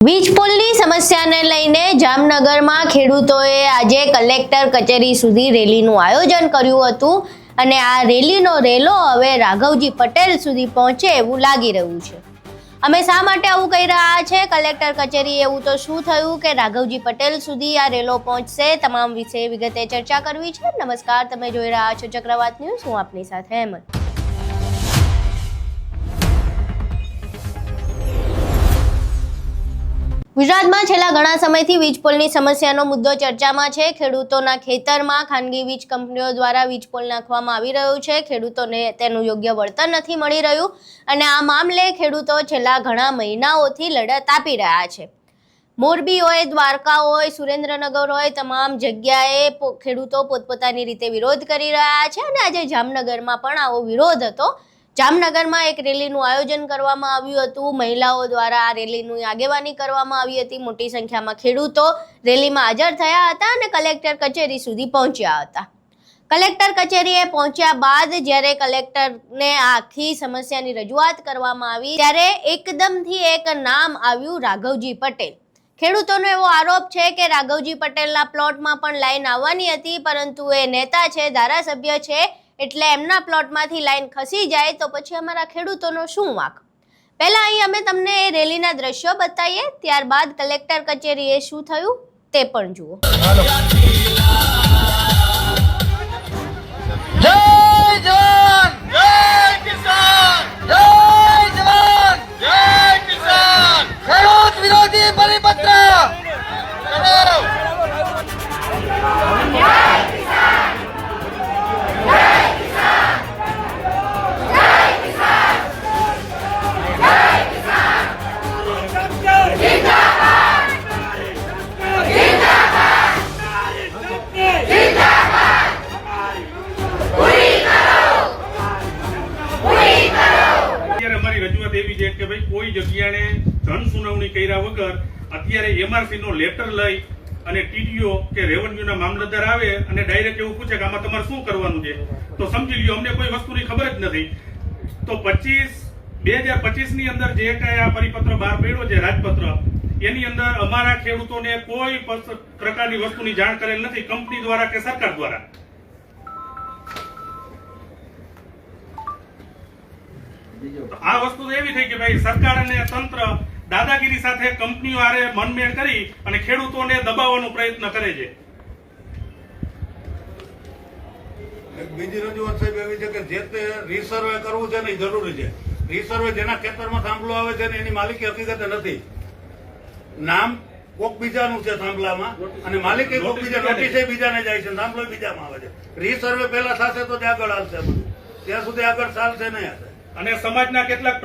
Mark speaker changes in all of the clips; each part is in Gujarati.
Speaker 1: વીજ પોલની સમસ્યાને લઈને જામનગરમાં ખેડૂતોએ આજે કલેક્ટર કચેરી સુધી રેલીનું આયોજન કર્યું હતું અને આ રેલીનો રેલો હવે રાઘવજી પટેલ સુધી પહોંચે એવું લાગી રહ્યું છે। અમે શા માટે આવું કહી રહ્યા છે, કલેક્ટર કચેરી એવું તો શું થયું કે રાઘવજી પટેલ સુધી આ રેલો પહોંચશે, તમામ વિશે વિગતે ચર્ચા કરવી છે। નમસ્કાર, તમે જોઈ રહ્યા છો ચક્રવાત ન્યૂઝ, હું આપની સાથે હેમંત। ગુજરાતમાં છેલ્લા ઘણા સમયથી વીજ પોલની સમસ્યાનો મુદ્દો ચર્ચામાં છે। ખેડૂતોના ખેતરમાં ખાનગી વીજ કંપનીઓ દ્વારા વીજ પોલ નાખવામાં આવી રહ્યો છે। ખેડૂતોને તેનું યોગ્ય વળતર નથી મળી રહ્યું અને આ મામલે ખેડૂતો છેલ્લા ઘણા મહિનાઓથી લડત આપી રહ્યા છે। મોરબી હોય, દ્વારકા હોય, સુરેન્દ્રનગર હોય, તમામ જગ્યાએ ખેડૂતો પોતપોતાની રીતે વિરોધ કરી રહ્યા છે અને આજે જામનગરમાં પણ આવો વિરોધ હતો। જામનગરમાં એક રેલીનું આયોજન કરવામાં આવ્યું હતું। મહિલાઓ દ્વારા આ રેલીની આગેવાની કરવામાં આવી હતી। મોટી સંખ્યામાં ખેડૂતો રેલીમાં હાજર થયા હતા અને કલેક્ટર કચેરી સુધી પહોંચ્યા હતા। કલેક્ટર કચેરીએ પહોંચ્યા બાદ જ્યારે કલેક્ટરને આખી સમસ્યાની રજૂઆત કરવામાં આવી ત્યારે એકદમથી એક નામ આવ્યું, રાઘવજી પટેલ। ખેડૂતોનો એવો આરોપ છે કે રાઘવજી પટેલના પ્લોટમાં પણ લાઈન આવવાની હતી, પરંતુ એ નેતા છે, ધારાસભ્ય છે, એટલે એમના પ્લોટમાંથી લાઈન ખસી જાય તો પછી અમારા ખેડૂતોનો શું વાંક? પહેલા અહીં અમે તમને એ રેલીના દ્રશ્યો બતાવીએ, ત્યારબાદ કલેક્ટર કચેરીએ શું થયું તે પણ જુઓ।
Speaker 2: જય જવાન, જય કિસાન, જય જવાન, જય કિસાન, ખેડૂત વિરોધી પરિપત્ર કરો।
Speaker 3: કોઈ જગ્યાએ ધન સુનાવણી કર્યા વગર અત્યારે એમઆરસી નો લેટર લઈ અને ટીડીઓ કે રેવન્યુના મામલતદાર આવે અને ડાયરેક્ટ એવું પૂછે કે આમાં તમારે શું કરવાનું છે, તો સમજી લ્યો અમને કોઈ વસ્તુની ખબર જ નથી। તો 2025 ની અંદર જે કઈ આ પરિપત્ર બહાર પડ્યો છે, રાજપત્ર, એની અંદર અમારા ખેડૂતોને કોઈ પ્રકારની વસ્તુની જાણ કરેલ નથી, કંપની દ્વારા કે સરકાર દ્વારા। આ વસ્તુ તો એવી થઈ કે ભાઈ સરકાર અને તંત્ર દાદાગીરી સાથે કંપનીઓ આરે મનમેળ કરી અને ખેડૂતોને દબાવવાનો પ્રયત્ન કરે છે।
Speaker 4: બીજી રજૂઆત સાહેબ એવી છે કે જે તે રીસર્વે કરવું છે ને એ જરૂરી છે। રીસર્વે જેના ખેતરમાં થાંભલો આવે છે ને એની માલિકી હકીકતે નથી, નામ કોક બીજાનું છે થાંભલામાં અને માલિકી કોક બીજા, નોટિસ બીજાને જાય છે, થાંભલો બીજામાં આવે છે। રીસર્વે પહેલા થશે તો જ આગળ આવશે, બધું ત્યાં સુધી આગળ ચાલશે નહીં।
Speaker 3: અને સમાજના કેટલાક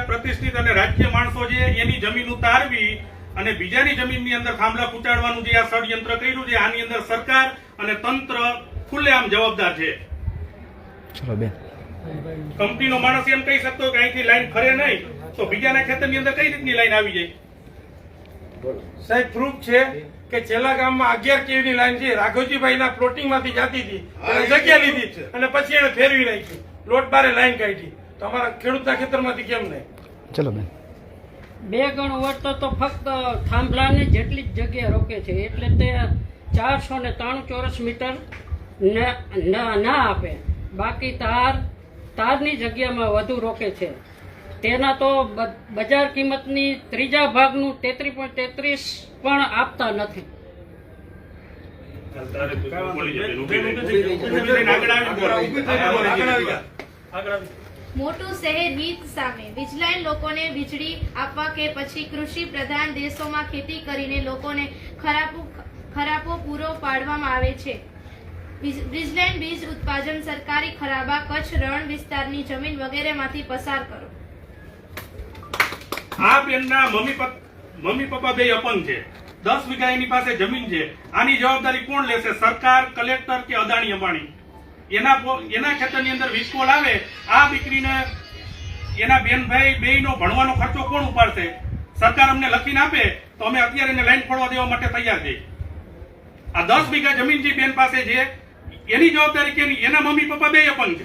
Speaker 3: પ્રતિષ્ઠિત અને રાજકીય માણસો છે એની જમીન ઉતારવી અને બીજાની જમીનની અંદર થાંભલા કૂટાડવાનું જે આ ષડયંત્ર કર્યું છે, આની અંદર સરકાર અને તંત્ર ખુલ્લેઆમ જવાબદાર છે। કંપનીનો માણસ એમ કહી શકતો કે અહીંથી લાઈન ફરે નહીં તો બીજાના ખેતરની અંદર કઈ રીતની લાઈન આવી જાય?
Speaker 5: સાહેબ પ્રૂફ છે કે છેલ્લા ગામમાં 11 કેવીની લાઈન છે, રાઘવજીભાઈના પ્લોટિંગ માંથી જતી હતી, જગ્યા લીધી અને પછી એને ફેરવી નાખી, પ્લોટ બારે લાઈન કાઢી, તો અમારા ખેડૂતના ખેતરમાંથી કેમ નહીં?
Speaker 6: ચલો બેન,
Speaker 7: 2 ગણું વળતર તો ફક્ત થાંભલાને જેટલી જ જગ્યા રોકે છે, એટલે તે 493 ચોરસ મીટર ના આપે, બાકી તારની જગ્યામાં વધુ રોકે છે। તેના તો બજાર કિંમતની ત્રીજા ભાગનું 33.33 પણ આપતા નથી।
Speaker 8: મોટું શહેર વીજ સામે વીજલાઈન લોકોને વીજળી આપવા કે પછી કૃષિ પ્રધાન દેશોમાં ખેતી કરીને લોકોને ખરાબો પૂરો પાડવામાં આવે છે। વીજલાઈન વીજ ઉત્પાદન સરકારી ખરાબા કચ્છ રણ વિસ્તારની જમીન વગેરેમાંથી પસાર કરો।
Speaker 3: આ બેનના મમ્મી પપ્પા બે અપંગ છે, 10 વીઘા એની પાસે જમીન છે, આની જવાબદારી કોણ લેશે? સરકાર, કલેક્ટર કે અદાણી અંબાણી? એના ખેતરની અંદર વીજ પોલ આવે, આ દીકરીને એના બેનભાઈ બેયનો ભણવાનો ખર્ચો કોણ ઉપાડશે? સરકાર અમને લખીને આપે તો અમે અત્યારે એને લાઈન ફોડવા દેવા માટે તૈયાર છીએ। આ 10 વીઘા જમીન જે બેન પાસે છે એની જવાબદારી કેની? એના મમ્મી પપ્પા બે અપંગ છે।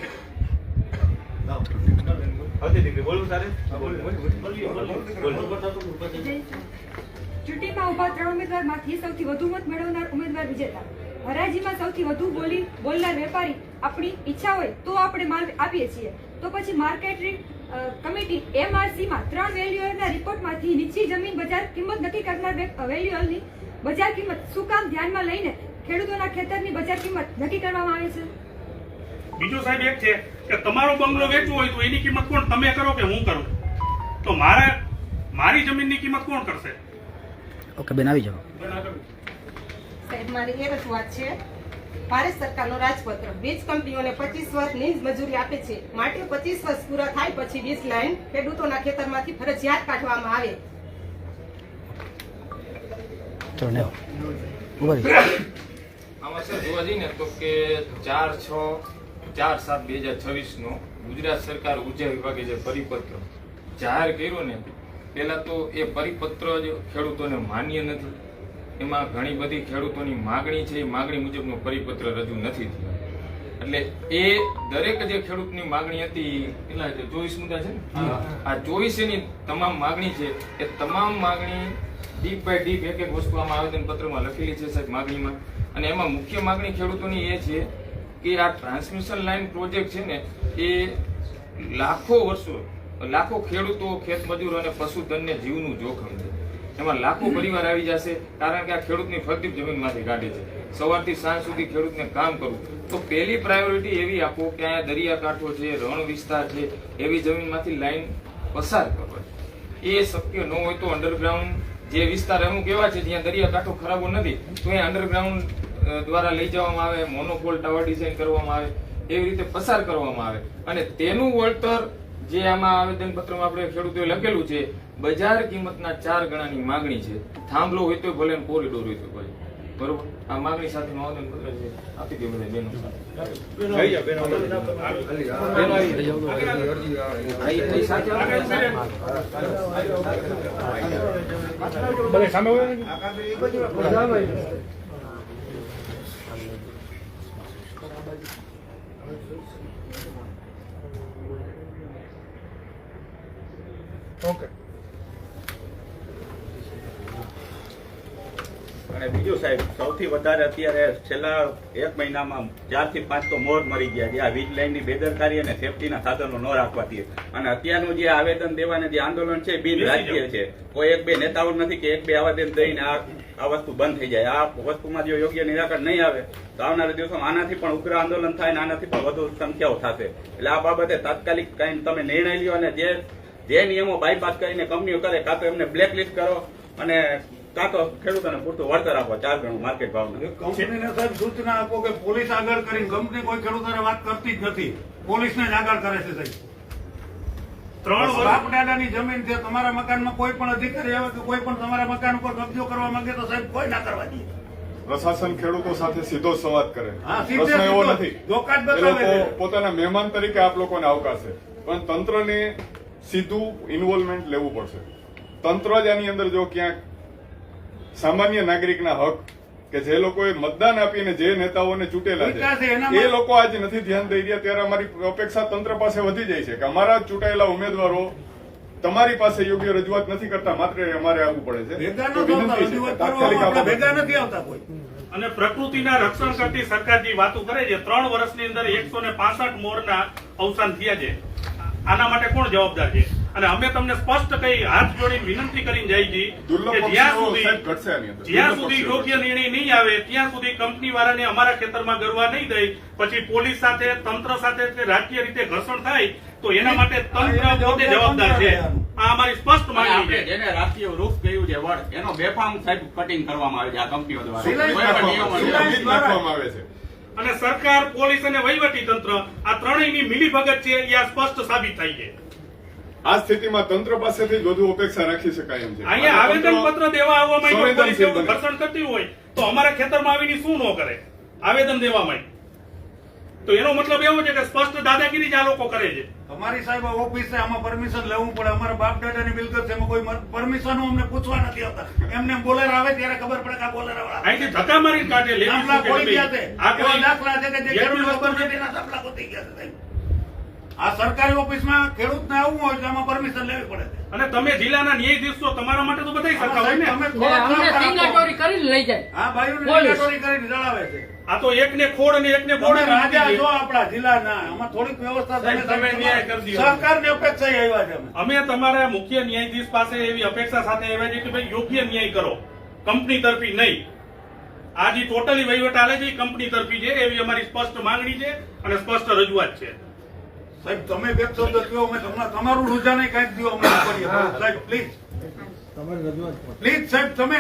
Speaker 6: ચૂંટણીમાં ઉભા 3 ઉમેદવારમાંથી સૌથી વધુ મત મેળવનાર ઉમેદવાર વિજેતા. હરાજીમાં સૌથી વધુ બોલનાર વેપારી. આપણી ઈચ્છા હોય તો આપણે માલ આપીએ છીએ. તો પછી માર્કેટિંગ કમિટી MRC માં 3 વેલ્યુઅરના રિપોર્ટમાંથી નીચી જમીન બજાર કિંમત નક્કી કરનાર વેલ્યુઅરની બજાર કિંમત શું કામ ધ્યાનમાં લઈને ખેડૂતોના ખેતરની બજાર કિંમત નક્કી કરવામાં આવે છે?
Speaker 3: બીજું સાહેબ એક છે કે તમારો બંગલો વેચવો હોય તો એની કિંમત કોણ, તમે કરો કે હું કરું? તો મારી જમીનની કિંમત કોણ કરશે?
Speaker 9: ઓકે બેન, આવી જાઓ.
Speaker 10: સાહેબ, મારી એ રજૂઆત છે. ભારત સરકારનો રાજપત્ર વીજ કંપનીઓને 25 વર્ષની મજૂરી આપે છે, માટે 25 વર્ષ પૂરા થાય પછી વીજ લાઈન ખેડૂતોના ખેતરમાંથી ફરજિયાત કાઢવામાં આવે.
Speaker 9: ચલો ને ઉભા રહી.
Speaker 11: આમાં સર જોવા જઈએ ને તો કે 4/7/2026 નો ગુજરાત સરકાર ઉર્જા વિભાગે જે પરિપત્ર જાહેર કર્યો ને, પહેલા તો એ પરિપત્ર જ ખેડૂતોને માન્ય નથી. એમાં ઘણી બધી ખેડૂતોની માગણી છે, એ માગણી મુજબનો પરિપત્ર રજૂ નથી થયો. એટલે એ દરેક જે ખેડૂતની માગણી હતી, એટલા 24 મુદ્દા છે ને, આ 24 ની તમામ માગણી છે, એ તમામ માગણી ડીપ બાય ડીપ એક એક વસ્તુ આમાં આવેદનપત્રમાં લખેલી છે સાહેબ માગણીમાં. અને એમાં મુખ્ય માગણી ખેડૂતોની એ છે કે આ ટ્રાન્સમિશન લાઇન પ્રોજેક્ટ છે ને, એ લાખો ખેડૂતો, ખેતમજૂરો અને પશુધનને જીવનું જોખમ છે. એમાં લાખો પરિવાર આવી જશે, કારણ કે આ ખેડૂતની ફળદ્રુપ જમીનમાંથી કાઢે છે. સવારથી સાંજ સુધી ખેડૂતને કામ કરવું. તો પહેલી પ્રાયોરિટી એવી આપો કે અહીંયા દરિયાકાંઠો છે, રણ વિસ્તાર છે, એવી જમીનમાંથી લાઈન પસાર કરવા. એ શક્ય ન હોય તો અંડરગ્રાઉન્ડ જે વિસ્તાર અમુક એવા છે જ્યાં દરિયાકાંઠો ખરાબો નથી, તો એ અંડરગ્રાઉન્ડ દ્વારા લઈ જવામાં આવે, મોનોપોલ ટાવર ડિઝાઇન કરવામાં આવે, એવી રીતે પસાર કરવામાં આવે. અને તેનું વળતર જે આમાં આવેદનપત્રમાં આપણે ખેડૂતોએ લખેલું છે, બજાર કિંમતના 4 ગણાની માગણી છે. થાંભલો હોય તો ભલે, કોરિડોર હોય તો ભલે. બરોબર, આ માગણી સાથેનું આવેદનપત્ર છે. આપી દે બધા બહેનો સાથે.
Speaker 5: ઓકે.
Speaker 12: અને બીજું સાહેબ, સૌથી વધારે અત્યારે છેલ્લા 1 મહિનામાં 4 થી 5 તો મોર મરી ગયા છે આ વીજ લાઈનની બેદરકારી અને સેફટીના સાધનો ન રાખવાથી. અને અત્યારનું જે આવેદન દેવાને જે આંદોલન છે, બિન રાજકીય છે. કોઈ 1-2 નેતાઓ નથી કે 1-2 આવેદન દઈને આ વસ્તુ બંધ થઈ જાય. આ વસ્તુમાં જો યોગ્ય નિરાકરણ નહીં આવે તો આવનારા દિવસોમાં આનાથી પણ ઉગ્ર આંદોલન થાય અને આનાથી પણ વધુ સંખ્યાઓ થશે. એટલે આ બાબતે તાત્કાલિક કઈ તમે નિર્ણય લ્યો અને જે નિયમો બાયપાસ કરીને કંપનીઓ કરે, કાં તો એમને બ્લેકલિસ્ટ કરો અને કાં તો ખેડૂતોને પૂરતું વળતર આપો 4 ગણું માર્કેટ ભાવનું.
Speaker 4: કંપનીને સાહેબ સૂચના આપો કે પોલીસ આગળ કરીને, કંપની કોઈ ખેડૂતોને વાત કરતી જ નથી, પોલીસને જ આગળ કરે છે સાહેબ. 3 બાપ દાદાની જમીન છે, તમારા મકાનમાં કોઈ પણ અધિકારી આવે કે કોઈ પણ તમારા મકાન ઉપર કબજો કરવા માંગે તો સાહેબ કોઈ ના કરવા દે.
Speaker 13: પ્રશાસન ખેડૂતો સાથે સીધો સંવાદ કરે.
Speaker 4: હા,
Speaker 13: પ્રશ્ન એવો નથી.
Speaker 4: ધોકા જ
Speaker 13: એ
Speaker 4: બતાવે
Speaker 13: લોકો
Speaker 4: છે.
Speaker 13: પોતાના મહેમાન તરીકે આપ લોકોને આવકાશે, પણ તંત્રને સીધું ઇન્વોલ્વમેન્ટ લેવું પડશે. તંત્ર જ આની અંદર જો ક્યાંક સામાન્ય નાગરિકના હક કે જે લોકોએ મતદાન આપીને જે નેતાઓને ચૂંટેલા છે એ લોકો આજે નથી ધ્યાન દઈ રહ્યા, ત્યારે અમારી અપેક્ષા તંત્ર પાસે વધી જાય છે કે અમારા ચૂંટાયેલા ઉમેદવારો તમારી પાસે યોગ્ય રજૂઆત નથી કરતા, માત્ર અમારે આવવું પડે છે.
Speaker 4: ભેગા નથી આવતા કોઈ.
Speaker 3: અને પ્રકૃતિના રક્ષણ કરતી સરકાર જે વાતો કરે છે, 3 વર્ષની અંદર 165 મોરના અવસાન થયા છે. આના માટે કોણ જવાબદાર છે? અને અમે તમને સ્પષ્ટ કહી હાથ જોડીને વિનંતી કરીને જાય છે કે જ્યાં સુધી યોગ્ય નિર્ણય નહીં આવે ત્યાં સુધી કંપની વાળાને અમારા ખેતરમાં ગરવા નહીં દઈ, પછી પોલીસ સાથે, તંત્ર સાથે રાજકીય રીતે ઘર્ષણ થાય તો એના માટે તંત્ર પોતે જવાબદાર છે. આ અમારી સ્પષ્ટ માંગણી છે.
Speaker 12: જેને રાષ્ટ્રીય વૃક્ષ કહ્યું છે વડ, એનો બેફામ સાહેબ કટિંગ કરવામાં આવે છે આ કંપનીઓ દ્વારા.
Speaker 3: અને સરકાર, પોલીસ અને વહીવટી તંત્ર આ ત્રણેયની મિલીભગત છે, એ આ સ્પષ્ટ સાબિત થાય છે.
Speaker 13: આ સ્થિતિમાં તંત્ર પાસેથી જ વધુ અપેક્ષા રાખી શકાય એમ છે.
Speaker 3: અહીંયા આવેદન પત્ર દેવા આવવામાં પોલીસ એવું ઘર્ષણ કરતી હોય તો અમારા ખેતરમાં આવીને શું ન કરે? આવેદન દેવામાં તો એનો મતલબ એવો છે કે સ્પષ્ટ દાદાગીરી જ આ લોકો કરે છે.
Speaker 4: અમારી સાહેબ ઓફિસ છે, આમાં પરમિશન લેવું પડે. અમારા બાપ દાદાની મિલકત છે, એમાં કોઈ પરમિશન અમને પૂછવા નથી આવતા. એમને બોલેર આવે ત્યારે ખબર પડે કે આ બોલેર વાળા
Speaker 3: અહીંથી ધક્કા મારીને કાઢે.
Speaker 4: દાખલા કોઈ ગયા છે, આ કોઈ દાખલા છે કે જે ખેડૂત ખબર નથી એના દાખલા ગોતી ગયા છે. આ સરકારી ઓફિસમાં ખેડૂતને આવવું હોય તો આમાં પરમિશન લેવી પડે છે.
Speaker 3: અને તમે જિલ્લાના ન્યાયાધીશ છો, તમારા માટે તો બધાય સરખા હોય ને.
Speaker 4: તમે
Speaker 7: ને અમને સિગ્નેટરી કરીને લઈ જાય.
Speaker 4: હા ભાઈઓને
Speaker 7: પોલીસ.
Speaker 4: સિગ્નેટરી કરીને જણાવે છે.
Speaker 3: આ તો એકને ખોડ અને એકને બોડ
Speaker 4: તમે રાજા છો આપણા જિલ્લાના, આમાં થોડીક વ્યવસ્થા
Speaker 3: તમે ન્યાય કરી દો.
Speaker 4: સરકારની અપેક્ષા આવ્યા છે અમે.
Speaker 3: અમે તમારા મુખ્ય ન્યાયાધીશ પાસે એવી અપેક્ષા સાથે આવ્યા છે કે ભાઈ યોગ્ય ન્યાય કરો, કંપની તરફી નહીં. આ જે ટોટલી વહીવટ આલે છે એ કંપની તરફી છે, એવી અમારી સ્પષ્ટ માંગણી છે અને સ્પષ્ટ રજૂઆત છે.
Speaker 4: સાહેબ તમે બે શબ્દ કહો, અમે તમારું રૂઝાન કઈક દો અમે કરીએ. સાહેબ પ્લીઝ પ્લીઝ સાહેબ તમે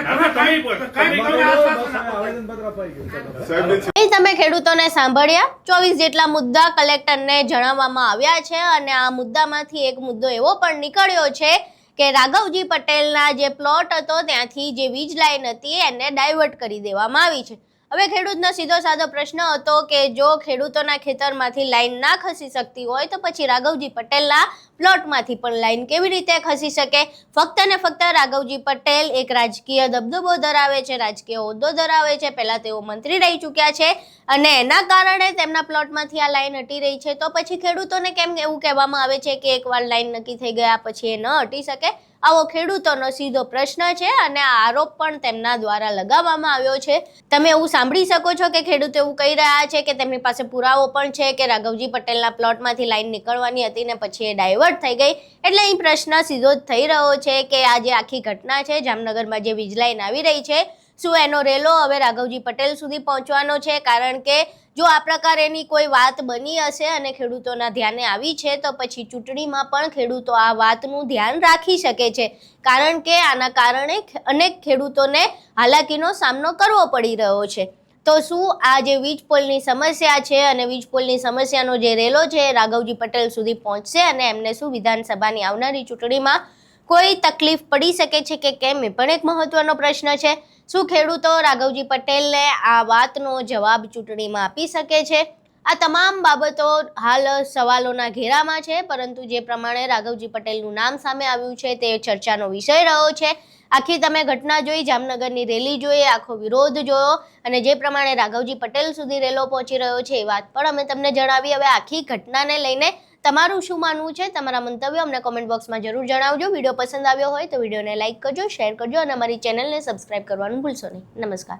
Speaker 1: અહીં તમે ખેડૂતોને સાંભળ્યા. 24 જેટલા મુદ્દા કલેક્ટરને જણાવવામાં આવ્યા છે અને આ મુદ્દામાંથી એક મુદ્દો એવો પણ નીકળ્યો છે કે રાઘવજી પટેલના જે પ્લોટ હતો ત્યાંથી જે વીજ લાઈન હતી એને ડાયવર્ટ કરી દેવામાં આવી છે. હવે ખેડૂતનો સીધો સાદો પ્રશ્ન હતો કે જો ખેડૂતોના ખેતરમાંથી લાઈન ના ખસી શકતી હોય તો પછી રાઘવજી પટેલના પ્લોટમાંથી પણ લાઈન કેવી રીતે ખસી શકે? ફક્ત ને ફક્ત રાઘવજી પટેલ એક રાજકીય દબદબો ધરાવે છે, રાજકીય હોદ્દો ધરાવે છે, પહેલા તેઓ મંત્રી રહી ચૂક્યા છે અને એના કારણે તેમના પ્લોટમાંથી આ લાઈન હટી રહી છે. તો પછી ખેડૂતોને કેમ એવું કહેવામાં આવે છે કે એકવાર લાઈન નક્કી થઈ ગયા પછી એ ન હટી શકે? આવો ખેડૂતોનો સીધો પ્રશ્ન છે અને આ આરોપ પણ તેમના દ્વારા લગાવવામાં આવ્યો છે. તમે એવું સાંભળી શકો છો કે ખેડૂતો એવું કહી રહ્યા છે કે તેમની પાસે પુરાવો પણ છે કે રાઘવજી પટેલના પ્લોટમાંથી લાઈન નીકળવાની હતી ને પછી એ ડાયવર્ટ થઈ ગઈ. એટલે અહીં પ્રશ્ન સીધો જ થઈ રહ્યો છે કે આ જે આખી ઘટના છે, જામનગરમાં જે વીજ લાઈન આવી રહી છે, શું એનો રેલો હવે રાઘવજી પટેલ સુધી પહોંચવાનો છે? કારણ કે જો આ પ્રકારેની કોઈ વાત બની હશે અને ખેડૂતોના ધ્યાને આવી છે તો પછી ચૂંટણીમાં પણ ખેડૂતો આ વાતનું ધ્યાન રાખી શકે છે, કારણ કે આના કારણે અનેક ખેડૂતોને હાલાકીનો સામનો કરવો પડી રહ્યો છે. તો શું આ જે વીજ પોલની સમસ્યા છે અને વીજ પોલની સમસ્યાનો જે રેલો છે રાઘવજી પટેલ સુધી પહોંચશે અને એમને શું વિધાનસભાની આવનારી ચૂંટણીમાં કોઈ તકલીફ પડી શકે છે કે કેમ, એ પણ એક મહત્વનો પ્રશ્ન છે. શું ખેડૂતો રાઘવજી પટેલને આ વાતનો જવાબ ચૂંટણીમાં આપી શકે છે? આ તમામ બાબતો હાલ સવાલોના ઘેરામાં છે, પરંતુ જે પ્રમાણે રાઘવજી પટેલનું નામ સામે આવ્યું છે તે ચર્ચાનો વિષય રહ્યો છે. આખી તમે ઘટના જોઈ, જામનગરની રેલી જોઈ, આખો વિરોધ જોયો અને જે પ્રમાણે રાઘવજી પટેલ સુધી રેલો પહોંચી રહ્યો છે એ વાત પણ અમે તમને જણાવી. હવે આખી ઘટનાને લઈને તમારું શું માનવું છે? તમારા મંતવ્યો અમને કોમેન્ટ બોક્સમાં જરૂર જણાવજો. વિડીયો પસંદ આવ્યો હોય તો વિડીયોને લાઇક કરજો, શેર કરજો અને અમારી ચેનલને સબસ્ક્રાઇબ કરવાનું ભૂલશો નહીં. નમસ્કાર.